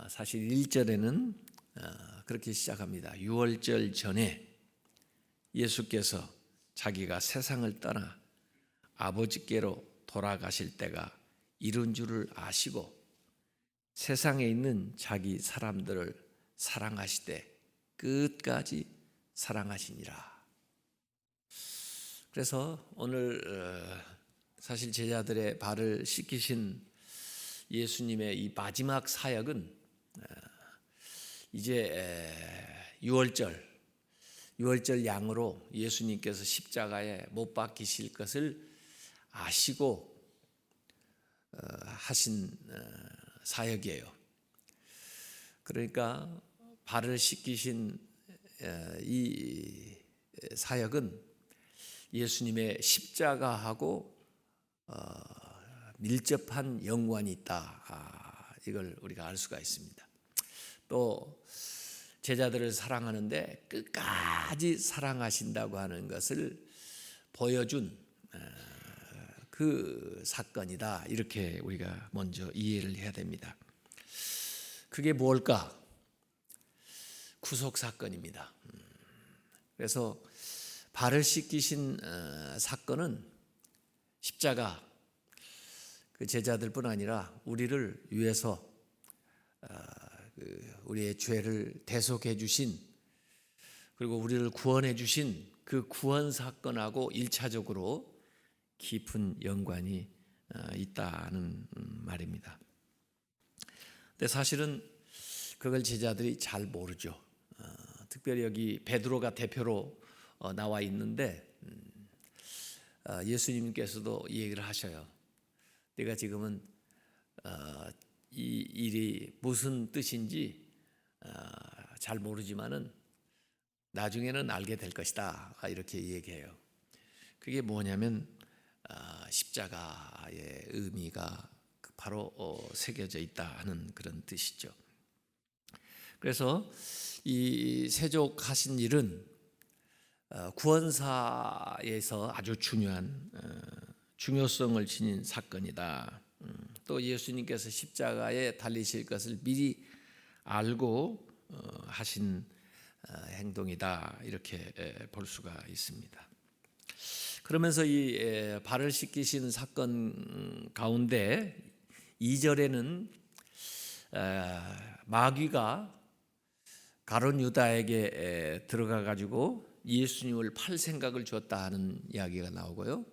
사실 1절에는 그렇게 시작합니다. 유월절 전에 예수께서 자기가 세상을 떠나 아버지께로 돌아가실 때가 이른 줄을 아시고 세상에 있는 자기 사람들을 사랑하시되 끝까지 사랑하시니라. 그래서 오늘 사실 제자들의 발을 씻기신 예수님의 이 마지막 사역은 이제 유월절 양으로 예수님께서 십자가에 못 박히실 것을 아시고 하신 사역이에요. 그러니까 발을 씻기신 이 사역은 예수님의 십자가하고 밀접한 연관이 있다. 이걸 우리가 알 수가 있습니다. 또 제자들을 사랑하는데 끝까지 사랑하신다고 하는 것을 보여준 그 사건이다. 이렇게 우리가 먼저 이해를 해야 됩니다. 그게 뭘까? 구속 사건입니다. 그래서 발을 씻기신 사건은 십자가 그 제자들뿐 아니라 우리를 위해서 우리의 죄를 대속해 주신 그리고 우리를 구원해 주신 그 구원 사건하고 1차적으로 깊은 연관이 있다는 말입니다. 근데 사실은 그걸 제자들이 잘 모르죠. 특별히 여기 베드로가 대표로 나와 있는데 예수님께서도 이 얘기를 하셔요. 내가 지금은 이 일이 무슨 뜻인지 잘 모르지만은 나중에는 알게 될 것이다. 이렇게 얘기해요. 그게 뭐냐면 십자가의 의미가 바로 새겨져 있다 하는 그런 뜻이죠. 그래서 이 세족하신 일은 구원사에서 아주 중요한 중요성을 지닌 사건이다. 또 예수님께서 십자가에 달리실 것을 미리 알고 하신 행동이다. 이렇게 볼 수가 있습니다. 그러면서 이 발을 씻기신 사건 가운데 2절에는 마귀가 가룟 유다에게 들어가 가지고 예수님을 팔 생각을 줬다 하는 이야기가 나오고요.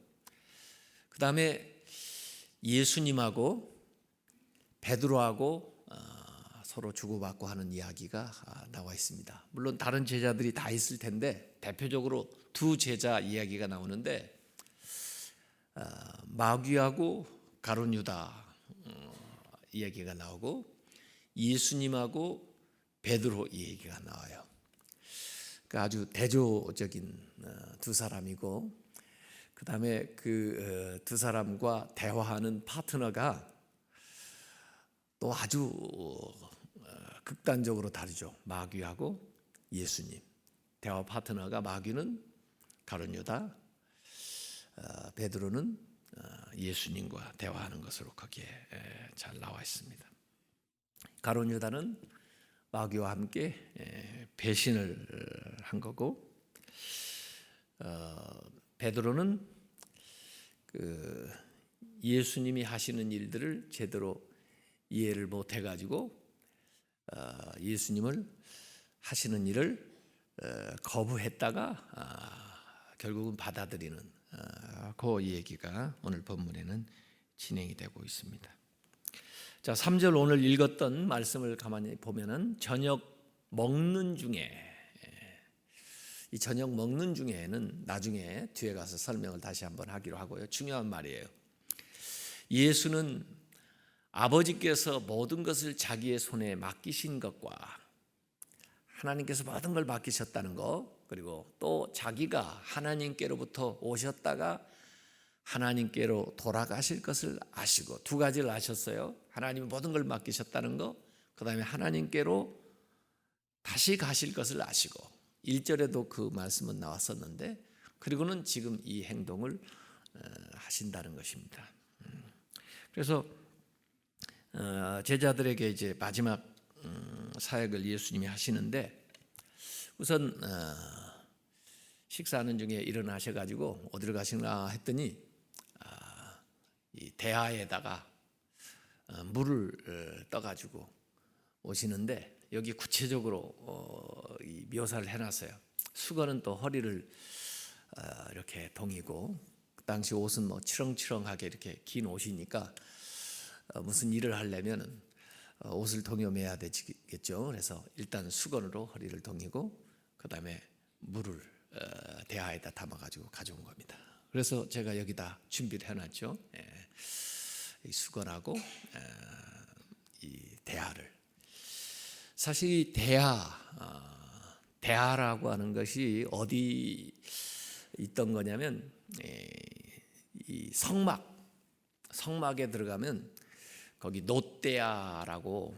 그 다음에 예수님하고 베드로하고 서로 주고받고 하는 이야기가 나와 있습니다. 물론 다른 제자들이 다 있을 텐데 대표적으로 두 제자 이야기가 나오는데 마귀하고 가룟 유다 이야기가 나오고 예수님하고 베드로 이야기가 나와요. 그러니까 아주 대조적인 두 사람이고 그 다음에 그 두 사람과 대화하는 파트너가 또 아주 극단적으로 다르죠. 마귀하고 예수님. 대화 파트너가 마귀는 가룟 유다, 베드로는 예수님과 대화하는 것으로 거기에 잘 나와 있습니다. 가룟 유다는 마귀와 함께 배신을 한 거고 베드로는 그 예수님이 하시는 일들을 제대로 이해를 못 해가지고 예수님을 하시는 일을 거부했다가 결국은 받아들이는 그 얘기가 오늘 본문에는 진행이 되고 있습니다. 자, 3절 오늘 읽었던 말씀을 가만히 보면은 저녁 먹는 중에 이 저녁 먹는 중에는 나중에 뒤에 가서 설명을 다시 한번 하기로 하고요. 중요한 말이에요. 예수는 아버지께서 모든 것을 자기의 손에 맡기신 것과 하나님께서 모든 걸 맡기셨다는 것 그리고 또 자기가 하나님께로부터 오셨다가 하나님께로 돌아가실 것을 아시고 두 가지를 아셨어요. 하나님이 모든 걸 맡기셨다는 것 그 다음에 하나님께로 다시 가실 것을 아시고 1절에도 그 말씀은 나왔었는데 그리고는 지금 이 행동을 하신다는 것입니다. 그래서 제자들에게 이제 마지막 사역을 예수님이 하시는데 우선 식사하는 중에 일어나셔가지고 어디로 가시나 했더니 이 대야에다가 물을 떠가지고 오시는데 여기 구체적으로 이 묘사를 해놨어요. 수건은 또 허리를 이렇게 동이고 그 당시 옷은 뭐 치렁치렁하게 이렇게 긴 옷이니까 무슨 일을 하려면은 옷을 동여매야 되겠죠. 그래서 일단 수건으로 허리를 동이고 그 다음에 물을 대야에다 담아가지고 가져온 겁니다. 그래서 제가 여기다 준비를 해놨죠. 이 수건하고 이 대야를. 사실 이 대야라고 하는 것이 어디 있던 거냐면 이 성막에 들어가면 거기 놋대야라고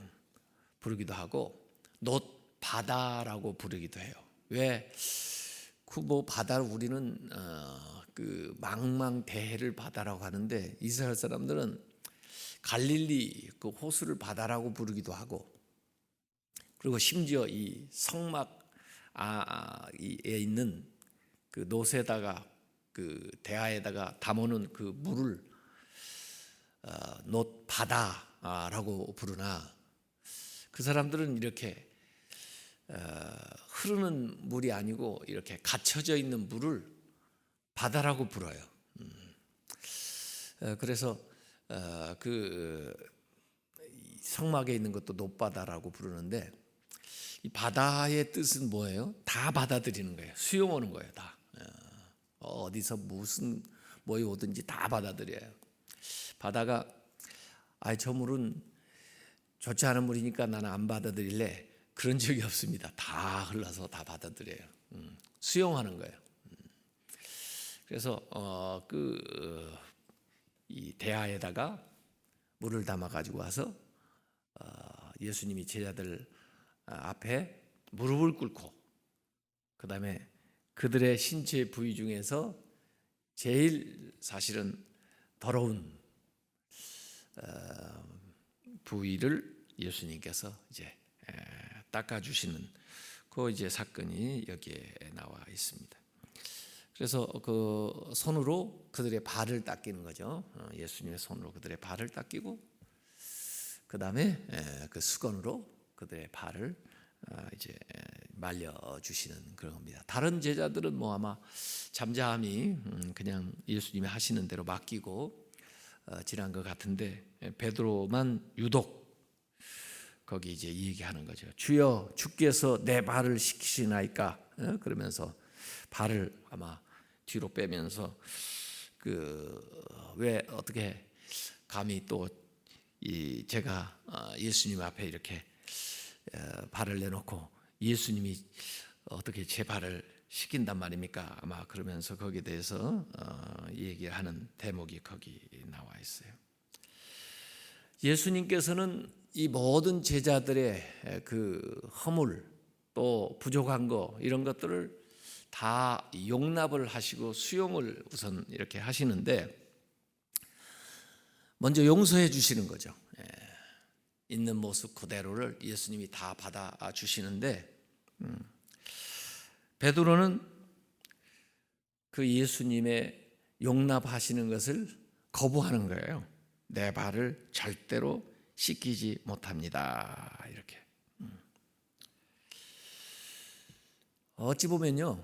부르기도 하고 놋바다라고 부르기도 해요. 왜? 그 뭐 바다를 우리는 그 망망대해를 바다라고 하는데 이스라엘 사람들은 갈릴리 그 호수를 바다라고 부르기도 하고 그리고 심지어 이 성막에 있는 그 놋에다가 그 대야에다가 담아놓은 그 물을 놋바다라고 부르나 그 사람들은 이렇게 흐르는 물이 아니고 이렇게 갇혀져 있는 물을 바다라고 불어요. 그래서 그 성막에 있는 것도 놋바다라고 부르는데 이 바다의 뜻은 뭐예요? 다 받아들이는 거예요. 수용하는 거예요. 다 어디서 무슨 뭐에 오든지 다 받아들여요. 바다가 저 물은 좋지 않은 물이니까 나는 안 받아들일래 그런 적이 없습니다. 다 흘러서 다 받아들여요. 수용하는 거예요. 그래서 이 대야에다가 물을 담아 가지고 와서 예수님이 제자들 앞에 무릎을 꿇고 그 다음에 그들의 신체 부위 중에서 제일 사실은 더러운 부위를 예수님께서 이제 닦아주시는 그 이제 사건이 여기에 나와 있습니다. 그래서 그 손으로 그들의 발을 닦이는 거죠. 예수님의 손으로 그들의 발을 닦이고 그 다음에 그 수건으로 그들의 발을 이제 말려 주시는 그런 겁니다. 다른 제자들은 뭐 아마 잠잠히 그냥 예수님이 하시는 대로 맡기고 지난 것 같은데 베드로만 유독 거기 이제 얘기하는 거죠. 주여 주께서 내 발을 씻기시나이까 그러면서 발을 아마 뒤로 빼면서 왜 어떻게 감히 또 제가 예수님 앞에 이렇게 발을 내놓고 예수님이 어떻게 제 발을 씻긴단 말입니까? 아마 그러면서 거기에 대해서 얘기하는 대목이 거기 나와 있어요. 예수님께서는 이 모든 제자들의 그 허물 또 부족한 거 이런 것들을 다 용납을 하시고 수용을 우선 이렇게 하시는데 먼저 용서해 주시는 거죠. 있는 모습 그대로를 예수님이 다 받아 주시는데 베드로는 그 예수님의 용납하시는 것을 거부하는 거예요. 내 발을 절대로 씻기지 못합니다. 이렇게. 어찌 보면요,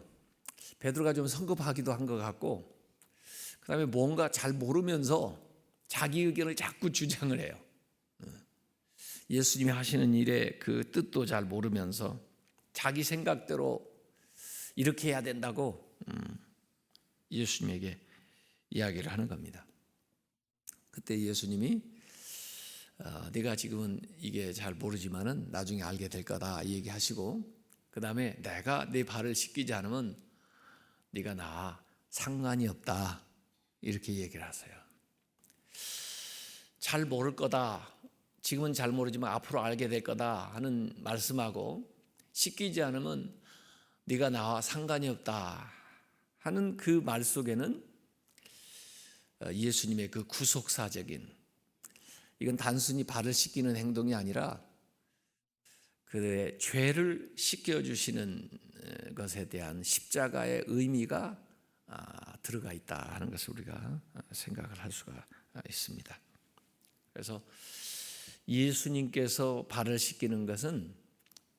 베드로가 좀 성급하기도 한 것 같고, 그 다음에 뭔가 잘 모르면서 자기 의견을 자꾸 주장을 해요. 예수님이 하시는 일의 그 뜻도 잘 모르면서 자기 생각대로 이렇게 해야 된다고 예수님에게 이야기를 하는 겁니다. 그때 예수님이 네가 지금은 이게 잘 모르지만은 나중에 알게 될 거다 얘기하시고 그 다음에 내가 네 발을 씻기지 않으면 네가 나와 상관이 없다 이렇게 얘기를 하세요. 잘 모를 거다. 지금은 잘 모르지만 앞으로 알게 될 거다 하는 말씀하고 씻기지 않으면 네가 나와 상관이 없다 하는 그 말 속에는 예수님의 그 구속사적인 이건 단순히 발을 씻기는 행동이 아니라 그의 죄를 씻겨주시는 것에 대한 십자가의 의미가 들어가 있다 하는 것을 우리가 생각을 할 수가 있습니다. 그래서 예수님께서 발을 씻기는 것은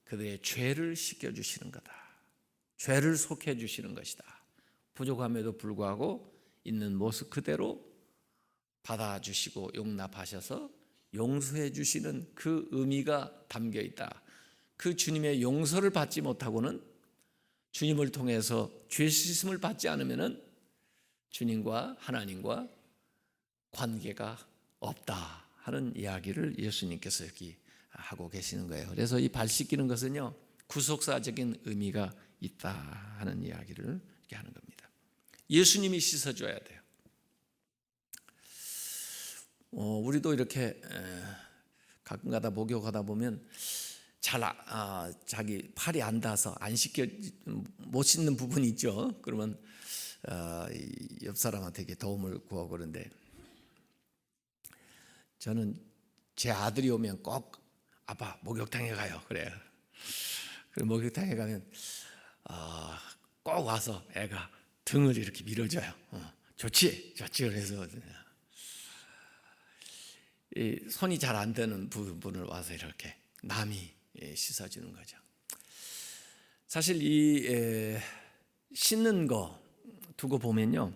그들의 죄를 씻겨주시는 거다. 죄를 속해주시는 것이다. 부족함에도 불구하고 있는 모습 그대로 받아주시고 용납하셔서 용서해 주시는 그 의미가 담겨 있다. 그 주님의 용서를 받지 못하고는, 주님을 통해서 죄 씻음을 받지 않으면은 주님과 하나님과 관계가 없다 하는 이야기를 예수님께서 여기 하고 계시는 거예요. 그래서 이 발 씻기는 것은요, 구속사적인 의미가 있다 하는 이야기를 이렇게 하는 겁니다. 예수님이 씻어줘야 돼요. 우리도 이렇게 가끔가다 목욕하다 보면 잘 자기 팔이 안 닿아서 안 씻겨 못 씻는 부분이 있죠. 그러면 옆 사람한테 도움을 구하고 그런데, 저는 제 아들이 오면 꼭 아빠 목욕탕에 가요 그래요. 그리고 목욕탕에 가면 꼭 와서 애가 등을 이렇게 밀어줘요. 좋지 그래서 손이 잘 안 되는 부분을 와서 이렇게 남이 씻어주는 거죠. 사실 이 씻는 거 두고 보면요,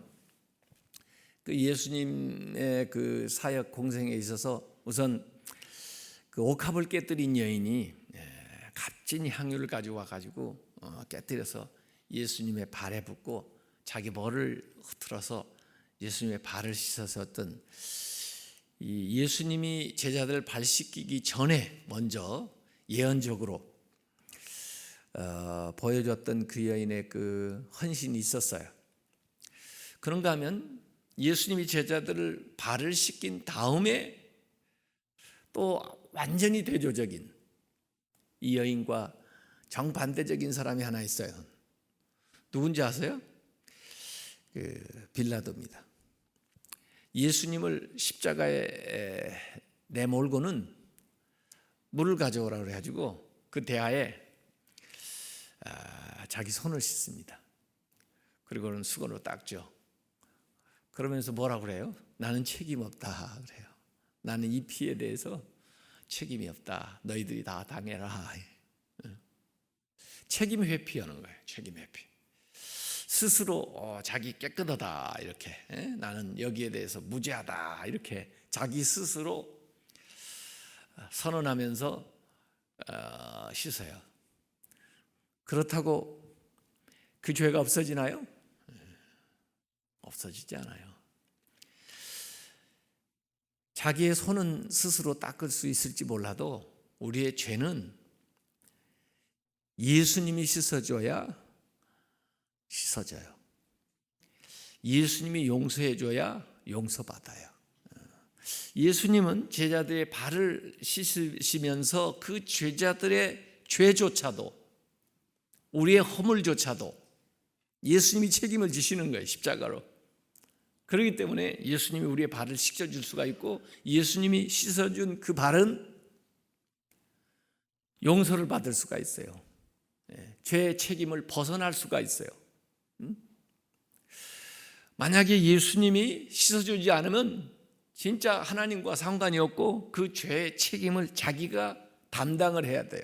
그 예수님의 그 사역 공생에 있어서 우선 그 옥합을 깨뜨린 여인이 값진 향유를 가지고 와가지고 깨뜨려서 예수님의 발에 붓고 자기 머리를 흐트러서 예수님의 발을 씻었었던, 이 예수님이 제자들 발 씻기기 전에 먼저 예언적으로 보여줬던 그 여인의 그 헌신이 있었어요. 그런가 하면 예수님이 제자들을 발을 씻긴 다음에 또 완전히 대조적인 이 여인과 정반대적인 사람이 하나 있어요. 누군지 아세요? 빌라도입니다. 예수님을 십자가에 내몰고는 물을 가져오라고 해가지고 그 대야에 자기 손을 씻습니다. 그리고는 수건으로 닦죠. 그러면서 뭐라고 그래요? 나는 책임 없다 그래요. 나는 이 피에 대해서 책임이 없다. 너희들이 다 당해라. 책임 회피하는 거예요. 책임 회피. 스스로 자기 깨끗하다 이렇게, 나는 여기에 대해서 무죄하다 이렇게 자기 스스로 선언하면서 씻어요. 그렇다고 그 죄가 없어지나요? 없어지지 않아요. 자기의 손은 스스로 닦을 수 있을지 몰라도 우리의 죄는 예수님이 씻어줘야 씻어져요. 예수님이 용서해줘야 용서받아요. 예수님은 제자들의 발을 씻으시면서 그 제자들의 죄조차도, 우리의 허물조차도 예수님이 책임을 지시는 거예요, 십자가로. 그렇기 때문에 예수님이 우리의 발을 씻겨줄 수가 있고, 예수님이 씻어준 그 발은 용서를 받을 수가 있어요. 죄의 책임을 벗어날 수가 있어요. 만약에 예수님이 씻어주지 않으면 진짜 하나님과 상관이 없고 그 죄의 책임을 자기가 담당을 해야 돼요.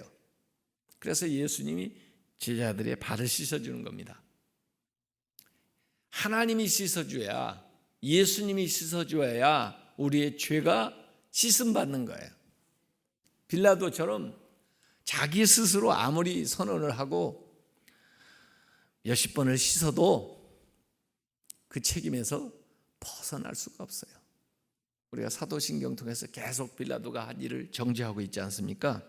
그래서 예수님이 제자들의 발을 씻어주는 겁니다. 하나님이 씻어줘야, 예수님이 씻어줘야 우리의 죄가 씻음받는 거예요. 빌라도처럼 자기 스스로 아무리 선언을 하고 몇십 번을 씻어도 그 책임에서 벗어날 수가 없어요. 우리가 사도신경 통해서 계속 빌라도가 한 일을 정죄하고 있지 않습니까?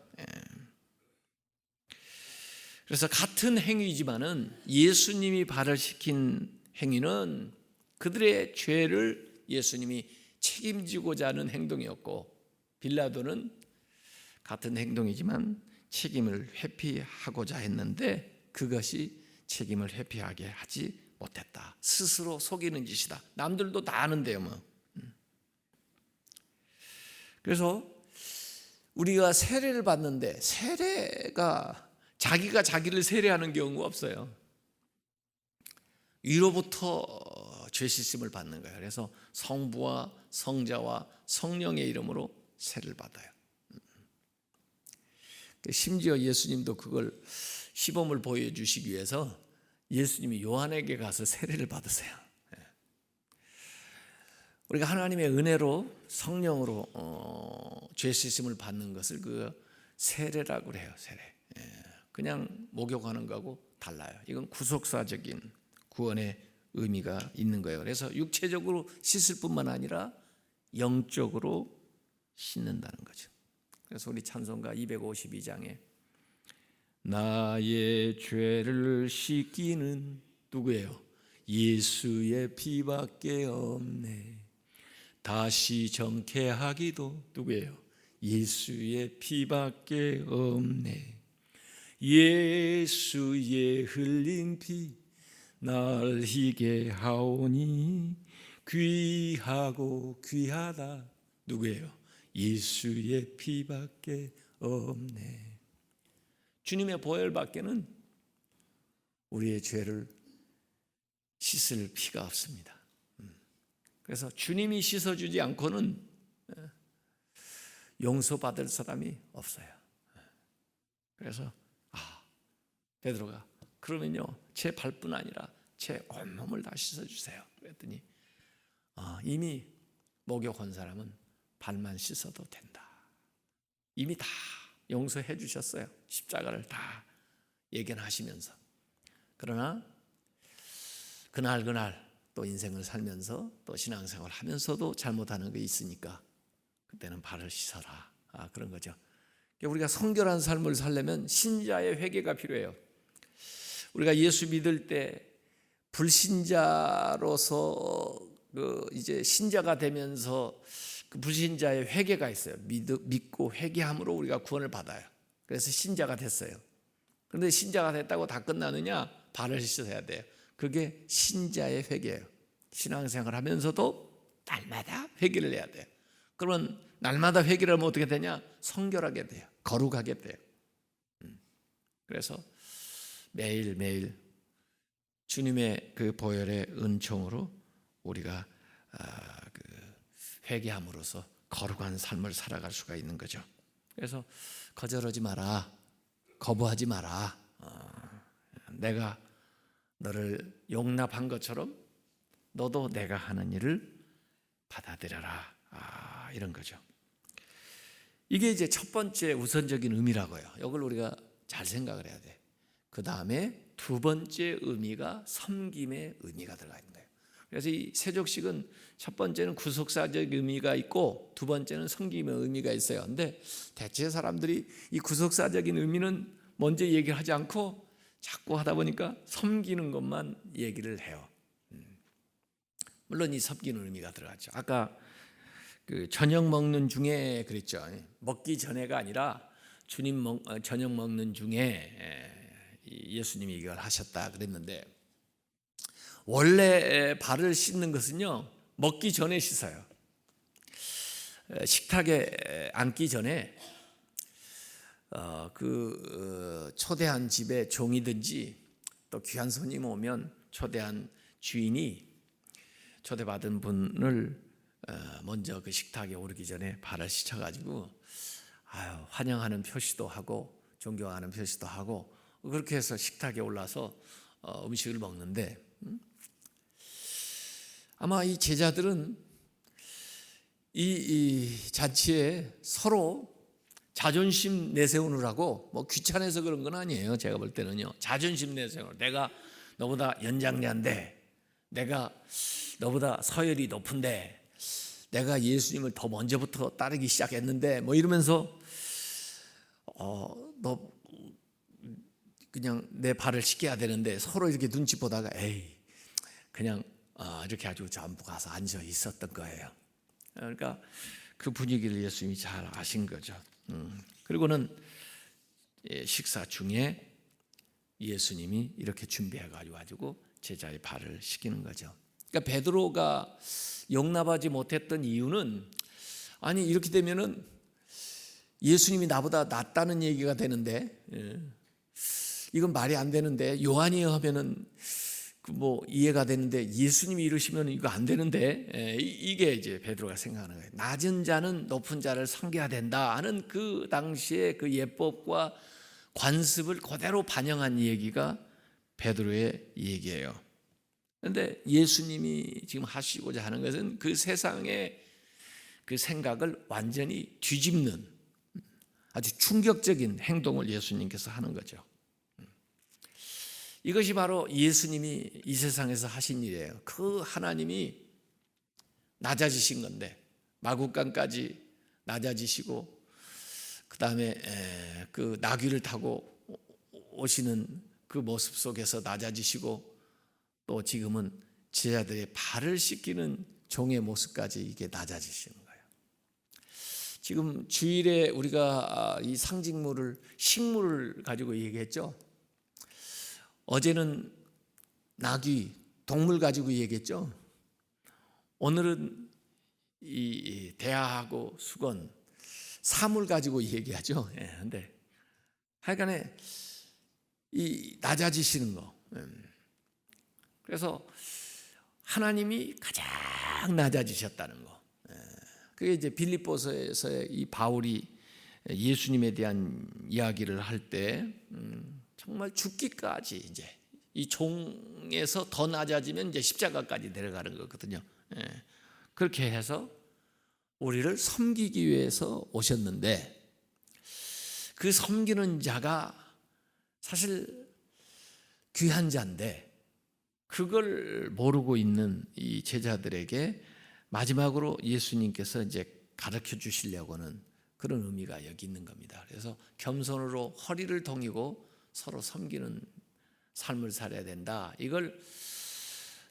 그래서 같은 행위지만은 예수님이 발을 씻긴 행위는 그들의 죄를 예수님이 책임지고자 하는 행동이었고, 빌라도는 같은 행동이지만 책임을 회피하고자 했는데 그것이 책임을 회피하게 하지 못했다. 스스로 속이는 짓이다. 남들도 다 아는데요, 뭐. 그래서 우리가 세례를 받는데 세례가 자기가 자기를 세례하는 경우가 없어요. 위로부터 죄 씻음을 받는 거예요. 그래서 성부와 성자와 성령의 이름으로 세례를 받아요. 심지어 예수님도 그걸 시범을 보여주시기 위해서 예수님이 요한에게 가서 세례를 받으세요. 우리가 하나님의 은혜로 성령으로 죄 씻음을 받는 것을 그 세례라고 그래요. 세례. 그냥 목욕하는 거하고 달라요. 이건 구속사적인 구원의 의미가 있는 거예요. 그래서 육체적으로 씻을 뿐만 아니라 영적으로 씻는다는 거죠. 그래서 우리 찬송가 252장에 나의 죄를 씻기는 누구예요? 예수의 피밖에 없네. 다시 정케하기도 누구예요? 예수의 피밖에 없네. 예수의 흘린 피 날 희게 하오니 귀하고 귀하다 누구예요? 예수의 피밖에 없네. 주님의 보혈밖에는 우리의 죄를 씻을 피가 없습니다. 그래서 주님이 씻어주지 않고는 용서받을 사람이 없어요. 그래서 베드로가 그러면요 제 발뿐 아니라 제 온몸을 다 씻어주세요. 그랬더니 이미 목욕한 사람은 발만 씻어도 된다. 이미 다 용서해 주셨어요. 십자가를 다 예견하시면서. 그러나 그날 또 인생을 살면서 또 신앙생활을 하면서도 잘못하는 게 있으니까 그때는 발을 씻어라. 그런 거죠. 우리가 성결한 삶을 살려면 신자의 회개가 필요해요. 우리가 예수 믿을 때 불신자로서 이제 신자가 되면서 그 불신자의 회개가 있어요. 믿고 회개함으로 우리가 구원을 받아요. 그래서 신자가 됐어요. 그런데 신자가 됐다고 다 끝나느냐? 발을 씻어야 돼요. 그게 신자의 회개예요. 신앙생활 하면서도 날마다 회개를 해야 돼요. 그러면 날마다 회개를 하면 어떻게 되냐? 성결하게 돼요. 거룩하게 돼요. 그래서 매일매일 주님의 그 보혈의 은총으로 우리가 회개함으로써 거룩한 삶을 살아갈 수가 있는 거죠. 그래서 거절하지 마라, 거부하지 마라. 내가 너를 용납한 것처럼 너도 내가 하는 일을 받아들여라. 이런 거죠. 이게 이제 첫 번째 우선적인 의미라고요. 이걸 우리가 잘 생각을 해야 돼. 그 다음에 두 번째 의미가 섬김의 의미가 들어가 있는 거예요. 그래서 이 세족식은 첫 번째는 구속사적 의미가 있고 두 번째는 섬김의 의미가 있어요. 그런데 대체 사람들이 이 구속사적인 의미는 먼저 얘기를 하지 않고 자꾸 하다 보니까 섬기는 것만 얘기를 해요. 물론 이 섬기는 의미가 들어갔죠. 아까 그 저녁 먹는 중에 그랬죠. 먹기 전에가 아니라 주님 저녁 먹는 중에 예수님이 이걸 하셨다 그랬는데 원래 발을 씻는 것은요 먹기 전에 씻어요. 식탁에 앉기 전에 초대한 집에 종이든지 또 귀한 손님 오면 초대한 주인이 초대받은 분을 먼저 그 식탁에 오르기 전에 발을 씻어가지고 환영하는 표시도 하고 존경하는 표시도 하고 그렇게 해서 식탁에 올라서 음식을 먹는데 아마 이 제자들은 이 잔치에 서로 자존심 내세우느라고 뭐 귀찮아서 그런 건 아니에요. 제가 볼 때는요. 자존심 내세우느라 내가 너보다 연장자인데 내가 너보다 서열이 높은데 내가 예수님을 더 먼저부터 따르기 시작했는데 뭐 이러면서 너 그냥 내 발을 씻겨야 되는데 서로 이렇게 눈치 보다가 그냥 이렇게 아주 전부 가서 앉아 있었던 거예요. 그러니까 그 분위기를 예수님이 잘 아신 거죠. 그리고는 식사 중에 예수님이 이렇게 준비해 가지고 제자의 발을 씻기는 거죠. 그러니까 베드로가 용납하지 못했던 이유는 아니 이렇게 되면은 예수님이 나보다 낫다는 얘기가 되는데, 이건 말이 안 되는데, 요한이 하면은 뭐 이해가 되는데 예수님이 이러시면 이거 안 되는데, 이게 이제 베드로가 생각하는 거예요. 낮은 자는 높은 자를 섬겨야 된다 하는 그 당시의 그 예법과 관습을 그대로 반영한 얘기가 베드로의 얘기예요. 그런데 예수님이 지금 하시고자 하는 것은 그 세상의 그 생각을 완전히 뒤집는 아주 충격적인 행동을 예수님께서 하는 거죠. 이것이 바로 예수님이 이 세상에서 하신 일이에요. 그 하나님이 낮아지신 건데, 마국간까지 낮아지시고, 그 다음에 그 나귀를 타고 오시는 그 모습 속에서 낮아지시고, 또 지금은 제자들의 발을 씻기는 종의 모습까지 이게 낮아지시는 거예요. 지금 주일에 우리가 이 상징물을, 식물을 가지고 얘기했죠. 어제는 나귀, 동물 가지고 얘기했죠. 오늘은 이 대하하고 수건, 사물 가지고 얘기하죠. 근데 하여간에 이 낮아지시는 거. 그래서 하나님이 가장 낮아지셨다는 거. 그게 이제 빌립보서에서의 이 바울이 예수님에 대한 이야기를 할 때 정말 죽기까지 이제 이 종에서 더 낮아지면 이제 십자가까지 내려가는 거거든요. 그렇게 해서 우리를 섬기기 위해서 오셨는데, 그 섬기는 자가 사실 귀한 자인데 그걸 모르고 있는 이 제자들에게 마지막으로 예수님께서 이제 가르쳐 주시려고는 그런 의미가 여기 있는 겁니다. 그래서 겸손으로 허리를 동이고 서로 섬기는 삶을 살아야 된다. 이걸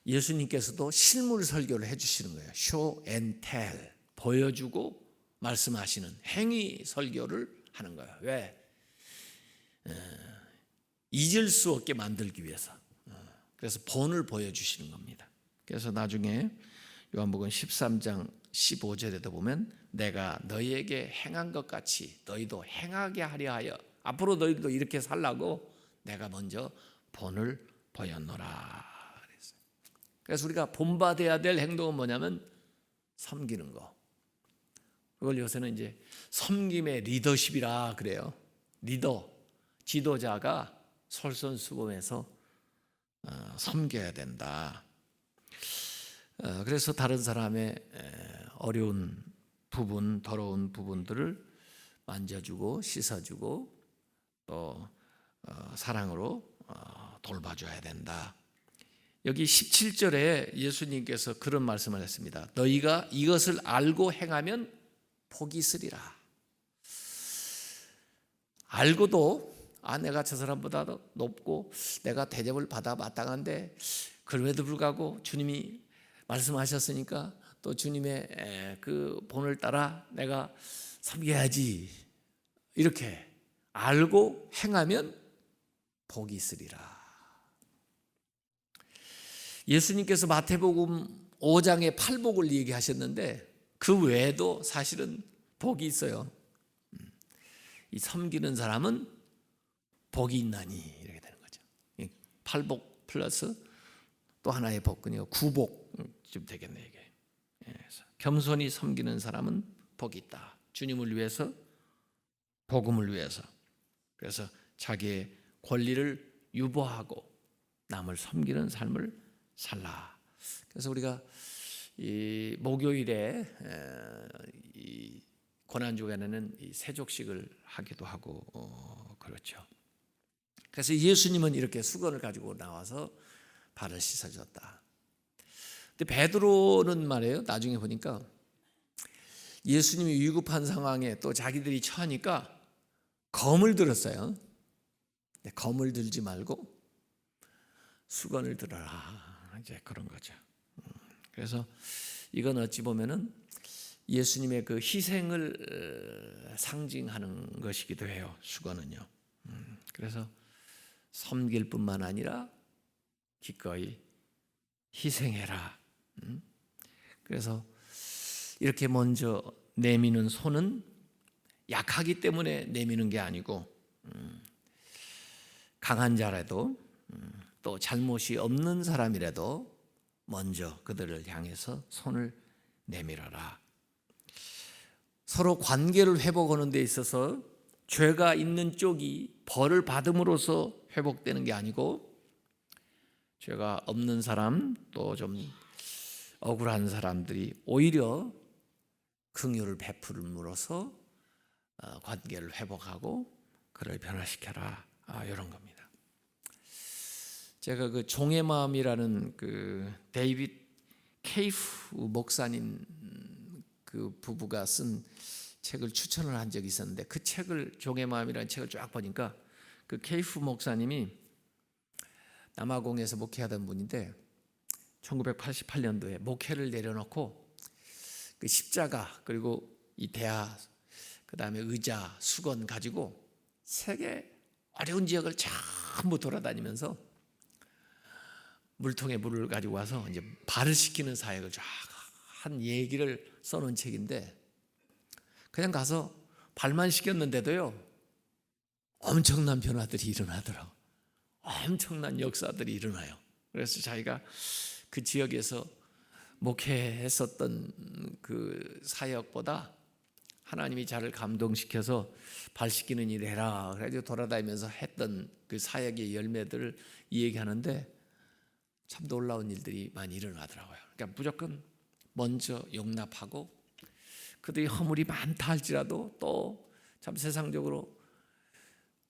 예수님께서도 실물 설교를 해주시는 거예요. show and tell, 보여주고 말씀하시는 행위 설교를 하는 거예요. 왜? 잊을 수 없게 만들기 위해서. 그래서 본을 보여주시는 겁니다. 그래서 나중에 요한복음 13장 15절에도 보면 내가 너희에게 행한 것 같이 너희도 행하게 하려 하여 앞으로 너희도 이렇게 살라고 내가 먼저 본을 보였노라. 그래서 우리가 본받아야 될 행동은 뭐냐면 섬기는 거. 그걸 요새는 이제 섬김의 리더십이라 그래요. 리더, 지도자가 솔선수범해서 섬겨야 된다. 그래서 다른 사람의 어려운 부분, 더러운 부분들을 만져주고 씻어주고 또 사랑으로 돌봐줘야 된다. 여기 17절에 예수님께서 그런 말씀을 했습니다. 너희가 이것을 알고 행하면 복이 있으리라. 알고도 내가 저 사람보다 높고 내가 대접을 받아 마땅한데 그럼에도 불구하고 주님이 말씀하셨으니까 또 주님의 그 본을 따라 내가 섬겨야지, 이렇게 알고 행하면 복이 있으리라. 예수님께서 마태복음 5장의 팔복을 얘기하셨는데 그 외에도 사실은 복이 있어요. 이 섬기는 사람은 복이 있나니 이렇게 되는 거죠. 팔복 플러스 또 하나의 복근이요, 구복 좀 되겠네 이게. 그래서 겸손히 섬기는 사람은 복이 있다. 주님을 위해서, 복음을 위해서. 그래서 자기의 권리를 유보하고 남을 섬기는 삶을 살라. 그래서 우리가 이 목요일에 이 고난주간에는 이 세족식을 하기도 하고 그렇죠. 그래서 예수님은 이렇게 수건을 가지고 나와서 발을 씻어줬다. 근데 베드로는 말이에요. 나중에 보니까 예수님이 위급한 상황에 또 자기들이 처하니까 검을 들었어요. 근데 검을 들지 말고 수건을 들어라. 이제 그런 거죠. 그래서 이건 어찌 보면은 예수님의 그 희생을 상징하는 것이기도 해요. 수건은요. 그래서 섬길 뿐만 아니라 기꺼이 희생해라. 그래서 이렇게 먼저 내미는 손은 약하기 때문에 내미는 게 아니고 강한 자라도 또 잘못이 없는 사람이라도 먼저 그들을 향해서 손을 내밀어라. 서로 관계를 회복하는 데 있어서 죄가 있는 쪽이 벌을 받음으로써 회복되는 게 아니고 죄가 없는 사람 또 좀 억울한 사람들이 오히려 긍휼을 베풀음으로써 관계를 회복하고 그를 변화시켜라, 이런 겁니다. 제가 그 종의 마음이라는 그 데이빗 케이프 목사님 그 부부가 쓴 책을 추천을 한 적이 있었는데, 그 책을, 종의 마음이라는 책을 쫙 보니까 그 케이프 목사님이 남아공에서 목회하던 분인데 1988년도에 목회를 내려놓고 그 십자가 그리고 이 대야 그다음에 의자 수건 가지고 세계 어려운 지역을 전부 돌아다니면서 물통에 물을 가지고 와서 이제 발을 씻기는 사역을 쫙 한 얘기를 써놓은 책인데, 그냥 가서 발만 씻겼는데도요 엄청난 변화들이 일어나더라고. 엄청난 역사들이 일어나요. 그래서 자기가 그 지역에서 목회했었던 그 사역보다 하나님이 자를 감동시켜서 발 씻기는 일 해라 그래가지고 돌아다니면서 했던 그 사역의 열매들을 얘기하는데 참 놀라운 일들이 많이 일어나더라고요. 그러니까 무조건 먼저 용납하고 그들이 허물이 많다 할지라도 또 참 세상적으로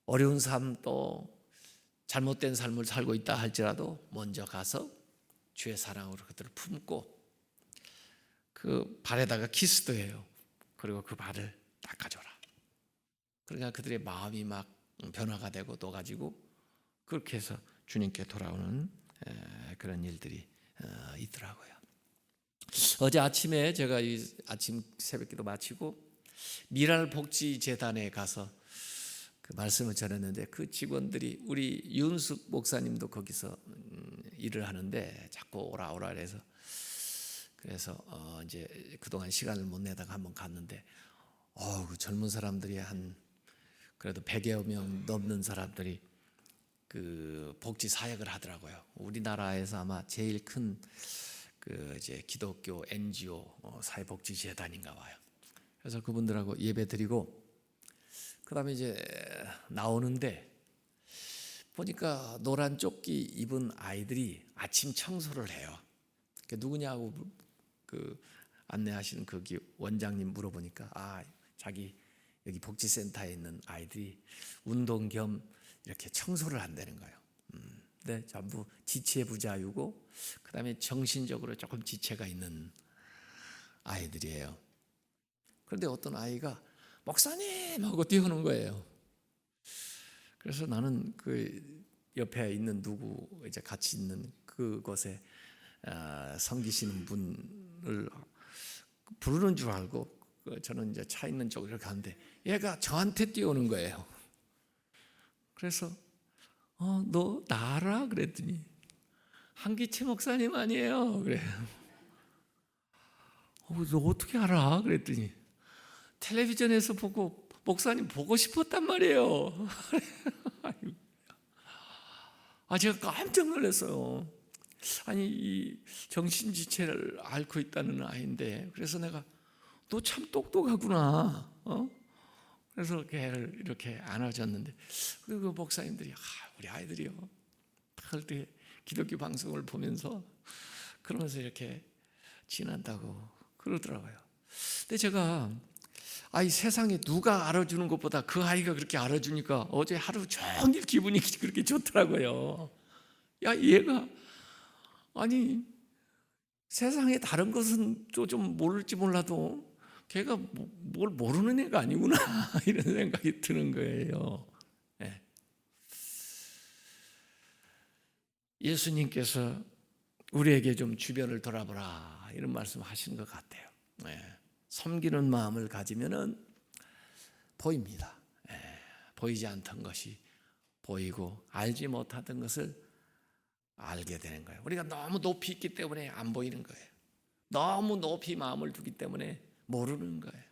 어려운 삶 또 잘못된 삶을 살고 있다 할지라도 먼저 가서 주의 사랑으로 그들을 품고 그 발에다가 키스도 해요. 그리고 그 발을 닦아줘라. 그러니까 그들의 마음이 막 변화가 되고 녹아지고 그렇게 해서 주님께 돌아오는 그런 일들이 있더라고요. 어제 아침에 제가 이 아침 새벽기도 마치고 미랄복지재단에 가서 그 말씀을 전했는데, 그 직원들이 우리 윤숙 목사님도 거기서 일을 하는데 자꾸 오라 그래서 이제 그동안 시간을 못 내다가 한번 갔는데 그 젊은 사람들이 한 그래도 100여 명 넘는 사람들이 그 복지 사역을 하더라고요. 우리나라에서 아마 제일 큰 그 이제 기독교 NGO 사회복지재단인가 봐요. 그래서 그분들하고 예배 드리고 그다음에 이제 나오는데 보니까 노란 조끼 입은 아이들이 아침 청소를 해요. 누구냐고 그 안내하시는 거기 원장님 물어보니까 자기 여기 복지센터에 있는 아이들이 운동 겸 이렇게 청소를 한다는 거예요. 근데 전부 지체부자유고 그다음에 정신적으로 조금 지체가 있는 아이들이에요. 그런데 어떤 아이가 목사님 하고 뛰어오는 거예요. 그래서 나는 그 옆에 있는 누구 이제 같이 있는 그곳에 섬기시는 분을 부르는 줄 알고 저는 이제 차 있는 쪽으로 가는데 얘가 저한테 뛰어오는 거예요. 그래서 너 나 알아? 그랬더니 한기채 목사님 아니에요. 그래요. 너 어떻게 알아? 그랬더니 텔레비전에서 보고 목사님 보고 싶었단 말이에요. 제가 깜짝 놀랐어요. 아니 이 정신지체를 앓고 있다는 아이인데, 그래서 내가 너 참 똑똑하구나. 그래서 걔를 이렇게 안아줬는데, 그리고 그 목사님들이 우리 아이들이요 그때 기독교 방송을 보면서 그러면서 이렇게 지낸다고 그러더라고요. 근데 제가 이 세상에 누가 알아주는 것보다 그 아이가 그렇게 알아주니까 어제 하루 종일 기분이 그렇게 좋더라고요. 얘가 아니 세상에 다른 것은 좀 모를지 몰라도 걔가 뭘 모르는 애가 아니구나 이런 생각이 드는 거예요. 네. 예수님께서 우리에게 좀 주변을 돌아보라 이런 말씀하시는 것 같아요. 네. 섬기는 마음을 가지면은 보입니다. 보이지 않던 것이 보이고 알지 못하던 것을 알게 되는 거예요. 우리가 너무 높이 있기 때문에 안 보이는 거예요. 너무 높이 마음을 두기 때문에 모르는 거예요.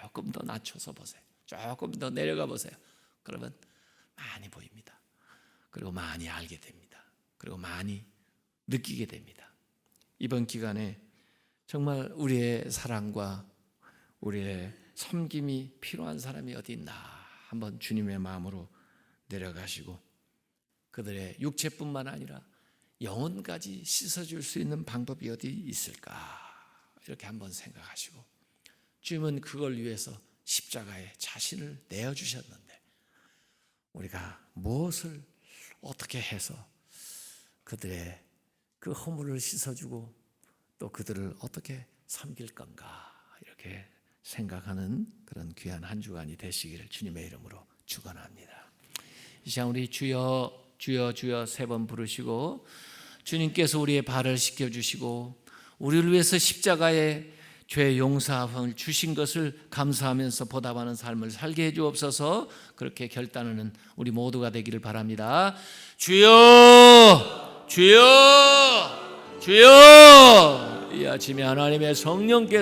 조금 더 낮춰서 보세요. 조금 더 내려가 보세요. 그러면 많이 보입니다. 그리고 많이 알게 됩니다. 그리고 많이 느끼게 됩니다. 이번 기간에 정말 우리의 사랑과 우리의 섬김이 필요한 사람이 어디 있나 한번 주님의 마음으로 내려가시고 그들의 육체뿐만 아니라 영혼까지 씻어줄 수 있는 방법이 어디 있을까 이렇게 한번 생각하시고 주님은 그걸 위해서 십자가에 자신을 내어주셨는데 우리가 무엇을 어떻게 해서 그들의 그 허물을 씻어주고 또 그들을 어떻게 섬길 건가 이렇게 생각하는 그런 귀한 한 주간이 되시기를 주님의 이름으로 축원합니다. 이 시간 우리 주여 주여 주여 세 번 부르시고 주님께서 우리의 발을 씻겨주시고 우리를 위해서 십자가에 죄 용서함을 주신 것을 감사하면서 보답하는 삶을 살게 해주옵소서. 그렇게 결단하는 우리 모두가 되기를 바랍니다. 주여 주여 주여 이 아침에 하나님의 성령께서